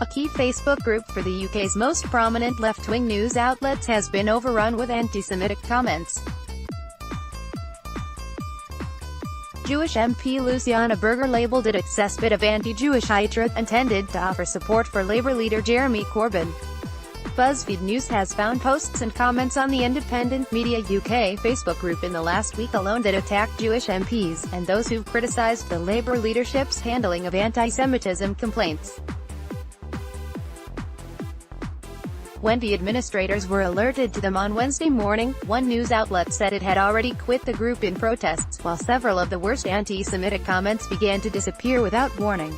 A key Facebook group for the UK's most prominent left-wing news outlets has been overrun with anti-Semitic comments. Jewish MP Luciana Berger labelled it a cesspit of anti-Jewish hatred, intended to offer support for Labour leader Jeremy Corbyn. BuzzFeed News has found posts and comments on the Independent Media UK Facebook group in the last week alone that attacked Jewish MPs, and those who've criticised the Labour leadership's handling of anti-Semitism complaints. When the administrators were alerted to them on Wednesday morning, one news outlet said it had already quit the group in protests, while several of the worst anti-Semitic comments began to disappear without warning.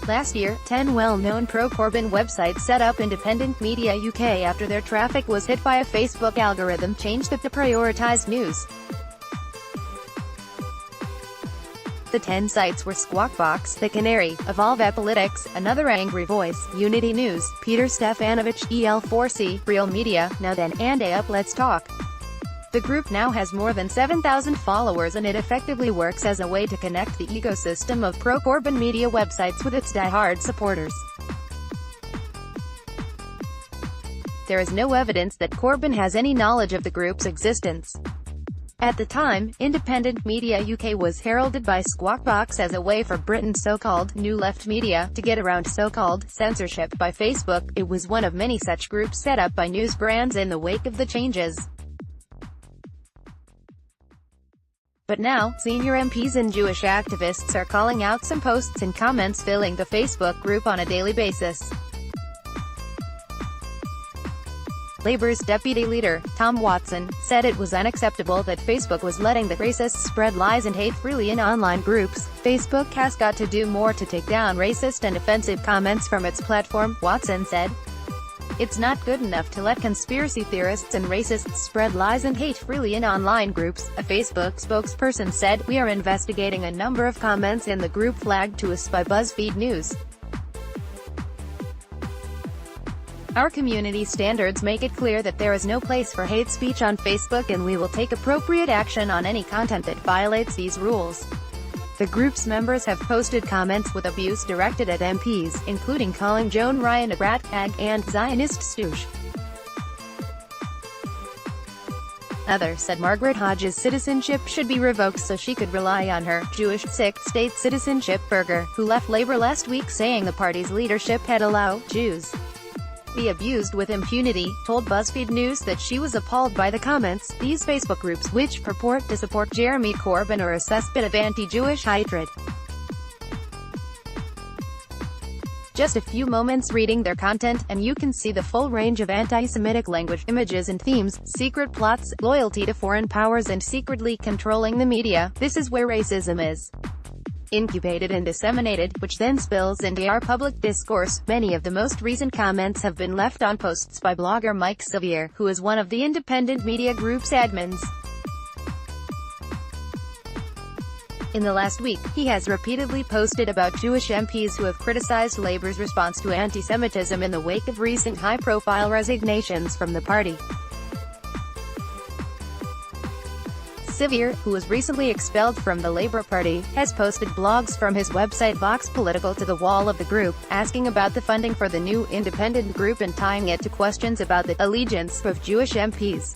Last year, 10 well-known pro-Corbyn websites set up Independent Media UK after their traffic was hit by a Facebook algorithm change that to prioritise news. The 10 sites were Squawk Box, The Canary, Evolve Apolytics, Another Angry Voice, Unity News, Peter Stefanovich, EL4C, Real Media, Now Then, and Up Let's Talk. The group now has more than 7,000 followers, and it effectively works as a way to connect the ecosystem of pro-Corbyn media websites with its die-hard supporters. There is no evidence that Corbyn has any knowledge of the group's existence. At the time, Independent Media UK was heralded by Squawk Box as a way for Britain's so-called New Left media to get around so-called censorship by Facebook. It was one of many such groups set up by news brands in the wake of the changes. But now, senior MPs and Jewish activists are calling out some posts and comments filling the Facebook group on a daily basis. Labour's deputy leader, Tom Watson, said it was unacceptable that Facebook was letting the racists spread lies and hate freely in online groups. Facebook has got to do more to take down racist and offensive comments from its platform, Watson said. It's not good enough to let conspiracy theorists and racists spread lies and hate freely in online groups, a Facebook spokesperson said. We are investigating a number of comments in the group flagged to us by BuzzFeed News. Our community standards make it clear that there is no place for hate speech on Facebook, and we will take appropriate action on any content that violates these rules. The group's members have posted comments with abuse directed at MPs, including calling Joan Ryan a brat, hag, and Zionist stooge. Others said Margaret Hodges' citizenship should be revoked so she could rely on her Jewish state citizenship. Berger, who left Labour last week saying the party's leadership had allowed Jews be abused with impunity, told BuzzFeed News that she was appalled by the comments. These Facebook groups, which purport to support Jeremy Corbyn, are a cesspit of anti-Jewish hatred. Just a few moments reading their content, and you can see the full range of anti-Semitic language, images and themes, secret plots, loyalty to foreign powers, and secretly controlling the media. This is where racism is incubated and disseminated, which then spills into our public discourse. Many of the most recent comments have been left on posts by blogger Mike Sevier, who is one of the Independent Media Group's admins. In the last week, he has repeatedly posted about Jewish MPs who have criticized Labour's response to anti-Semitism in the wake of recent high-profile resignations from the party. Sevier, who was recently expelled from the Labour Party, has posted blogs from his website Vox Political to the wall of the group, asking about the funding for the new independent group and tying it to questions about the allegiance of Jewish MPs.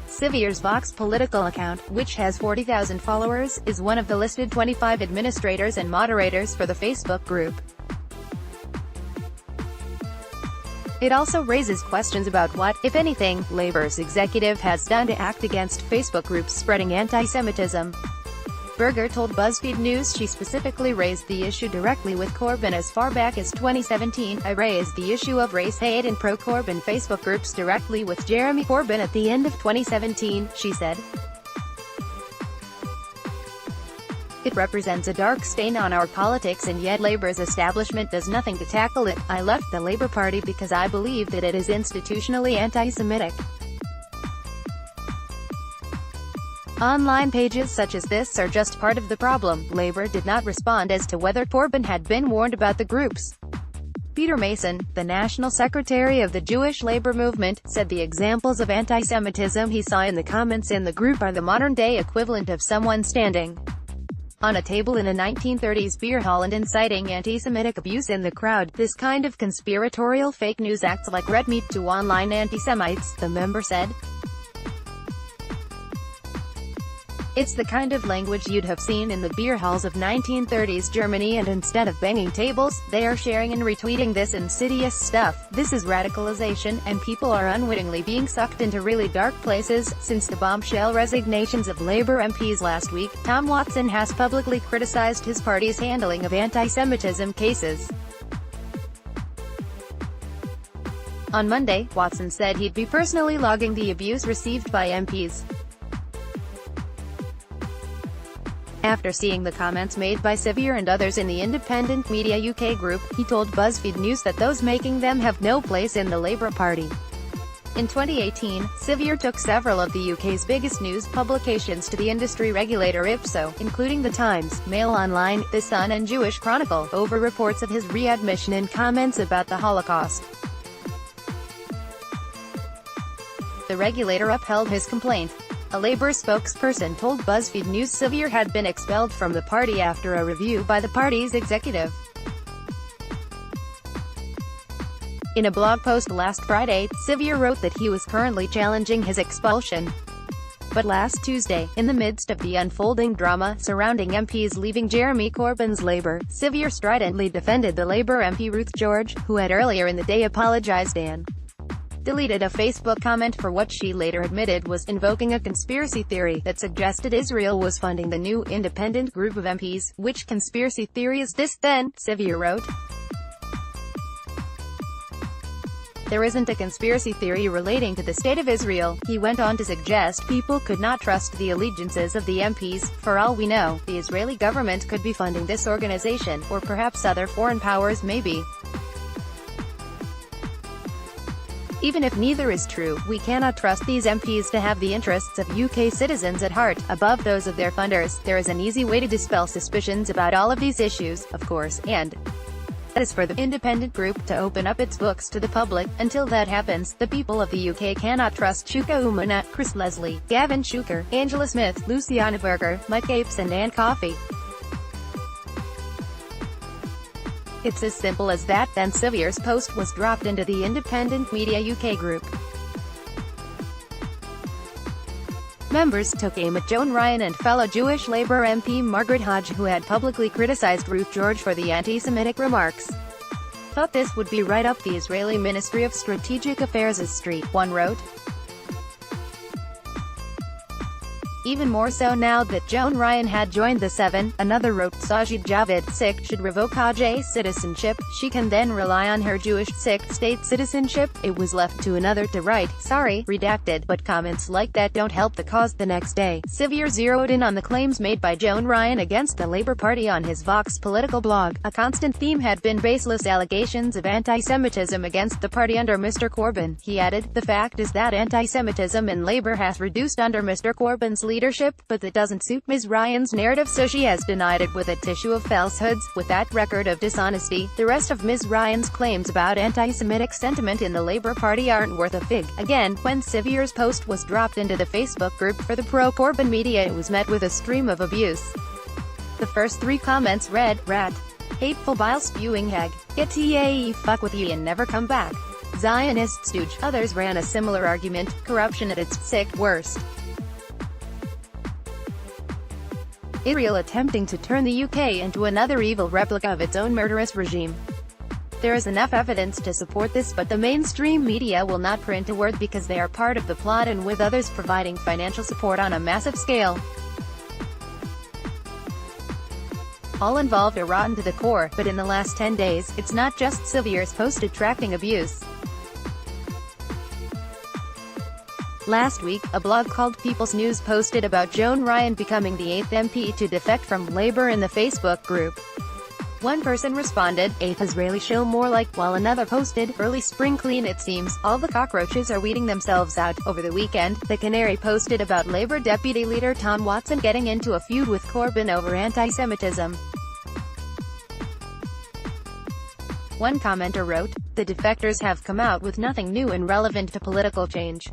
Sevier's Vox Political account, which has 40,000 followers, is one of the listed 25 administrators and moderators for the Facebook group. It also raises questions about what, if anything, Labour's executive has done to act against Facebook groups spreading anti-Semitism. Berger told BuzzFeed News she specifically raised the issue directly with Corbyn as far back as 2017. I raised the issue of race hate and pro-Corbyn Facebook groups directly with Jeremy Corbyn at the end of 2017, she said. It represents a dark stain on our politics, and yet Labour's establishment does nothing to tackle it. I left the Labour Party because I believe that it is institutionally anti-Semitic. Online pages such as this are just part of the problem. Labour did not respond as to whether Corbyn had been warned about the groups. Peter Mason, the National Secretary of the Jewish Labour Movement, said the examples of anti-Semitism he saw in the comments in the group are the modern-day equivalent of someone standing on a table in a 1930s beer hall and inciting anti-Semitic abuse in the crowd. This kind of conspiratorial fake news acts like red meat to online anti-Semites, the member said. It's the kind of language you'd have seen in the beer halls of 1930s Germany, and instead of banging tables, they are sharing and retweeting this insidious stuff. This is radicalization, and people are unwittingly being sucked into really dark places. Since the bombshell resignations of Labour MPs last week, Tom Watson has publicly criticized his party's handling of anti-Semitism cases. On Monday, Watson said he'd be personally logging the abuse received by MPs. After seeing the comments made by Sevier and others in the independent media UK group, he told BuzzFeed News that those making them have no place in the Labour Party. In 2018, Sevier took several of the UK's biggest news publications to the industry regulator IPSO, including The Times, Mail Online, The Sun and Jewish Chronicle, over reports of his readmission and comments about the Holocaust. The regulator upheld his complaint. A Labour spokesperson told BuzzFeed News Sevier had been expelled from the party after a review by the party's executive. In a blog post last Friday, Sevier wrote that he was currently challenging his expulsion. But last Tuesday, in the midst of the unfolding drama surrounding MPs leaving Jeremy Corbyn's Labour, Sevier stridently defended the Labour MP Ruth George, who had earlier in the day apologised and deleted a Facebook comment for what she later admitted was invoking a conspiracy theory that suggested Israel was funding the new independent group of MPs. Which conspiracy theory is this then? Sevier wrote. There isn't a conspiracy theory relating to the State of Israel. He went on to suggest people could not trust the allegiances of the MPs. For all we know, the Israeli government could be funding this organization, or perhaps other foreign powers maybe. Even if neither is true, we cannot trust these MPs to have the interests of UK citizens at heart, above those of their funders. There is an easy way to dispel suspicions about all of these issues, of course, and that is for the independent group to open up its books to the public. Until that happens, the people of the UK cannot trust Chuka Umunna, Chris Leslie, Gavin Shuker, Angela Smith, Luciana Berger, Mike Apes and Anne Coffey. It's as simple as that. Then Sevier's post was dropped into the independent media UK group. Members took aim at Joan Ryan and fellow Jewish Labour MP Margaret Hodge, who had publicly criticised Ruth George for the anti-Semitic remarks. Thought this would be right up the Israeli Ministry of Strategic Affairs' street, one wrote. Even more so now that Joan Ryan had joined the Seven, another wrote. Sajid Javid, Sikh, should revoke Hodge's citizenship. She can then rely on her Jewish Sikh state citizenship. It was left to another to write, sorry, redacted, but comments like that don't help the cause. The next day, Sevier zeroed in on the claims made by Joan Ryan against the Labour Party on his Vox political blog. A constant theme had been baseless allegations of anti-Semitism against the party under Mr. Corbyn. He added, the fact is that anti-Semitism in Labour has reduced under Mr. Corbyn's leadership, but that doesn't suit Ms. Ryan's narrative, so she has denied it with a tissue of falsehoods. With that record of dishonesty, the rest of Ms. Ryan's claims about anti-Semitic sentiment in the Labour Party aren't worth a fig. Again, when Sevier's post was dropped into the Facebook group for the pro-Corbyn media, it was met with a stream of abuse. The first three comments read, rat, hateful bile-spewing hag, get ta fuck with ye and never come back, Zionist stooge. Others ran a similar argument, corruption at its sick worst. Israel attempting to turn the UK into another evil replica of its own murderous regime. There is enough evidence to support this, but the mainstream media will not print a word because they are part of the plot, and with others providing financial support on a massive scale. All involved are rotten to the core, but in the last 10 days, it's not just Sevier's post attracting abuse. Last week, a blog called People's News posted about Joan Ryan becoming the 8th MP to defect from Labour in the Facebook group. One person responded, 8th Israeli show more like, while another posted, early spring clean it seems, all the cockroaches are weeding themselves out. Over the weekend, The Canary posted about Labour Deputy Leader Tom Watson getting into a feud with Corbyn over anti-Semitism. One commenter wrote, the defectors have come out with nothing new and relevant to political change.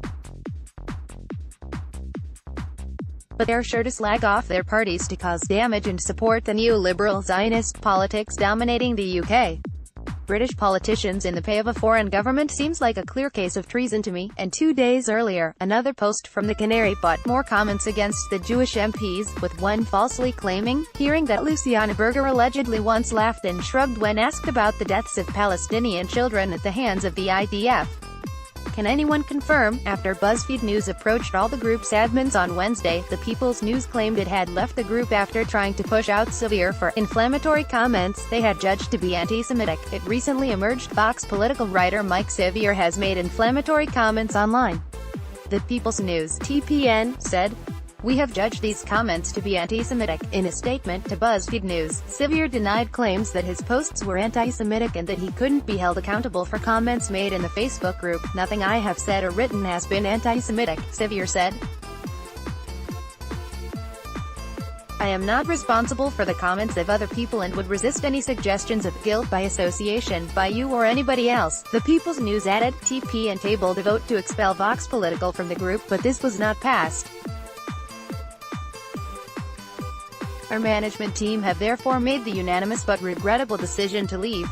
but they're sure to slag off their parties to cause damage and support the neoliberal Zionist politics dominating the UK. British politicians in the pay of a foreign government seems like a clear case of treason to me. And 2 days earlier, another post from the Canary brought more comments against the Jewish MPs, with one falsely claiming, hearing that Luciana Berger allegedly once laughed and shrugged when asked about the deaths of Palestinian children at the hands of the IDF. Can anyone confirm? After BuzzFeed News approached all the group's admins on Wednesday, the People's News claimed it had left the group after trying to push out severe for inflammatory comments they had judged to be anti-Semitic. It recently emerged Vox political writer Mike Sevier has made inflammatory comments online. The People's News (TPN) said, "We have judged these comments to be anti-Semitic." In a statement to BuzzFeed News, Sevier denied claims that his posts were anti-Semitic and that he couldn't be held accountable for comments made in the Facebook group. "Nothing I have said or written has been anti-Semitic," Sevier said. "I am not responsible for the comments of other people and would resist any suggestions of guilt by association, by you or anybody else." The People's News added, TPN tabled a vote to expel Vox Political from the group, but this was not passed. "Our management team have therefore made the unanimous but regrettable decision to leave.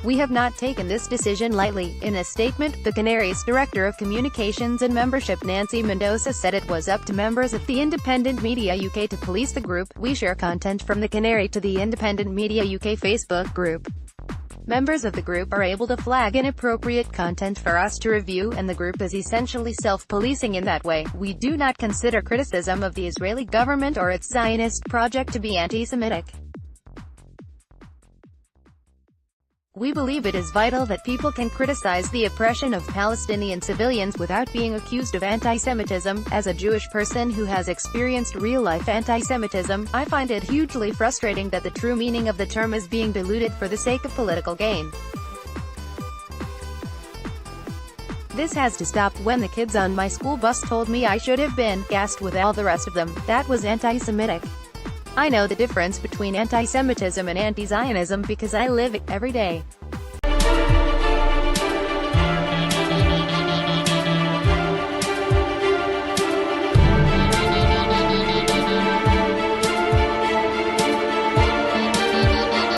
We have not taken this decision lightly." In a statement, the Canary's Director of Communications and Membership Nancy Mendoza said it was up to members of the Independent Media UK to police the group. "We share content from the Canary to the Independent Media UK Facebook group. Members of the group are able to flag inappropriate content for us to review, and the group is essentially self-policing in that way. We do not consider criticism of the Israeli government or its Zionist project to be anti-Semitic. We believe it is vital that people can criticize the oppression of Palestinian civilians without being accused of anti-Semitism. As a Jewish person who has experienced real-life anti-Semitism, I find it hugely frustrating that the true meaning of the term is being diluted for the sake of political gain. This has to stop. When the kids on my school bus told me I should have been gassed with all the rest of them, that was anti-Semitic. I know the difference between anti-Semitism and anti-Zionism because I live it every day."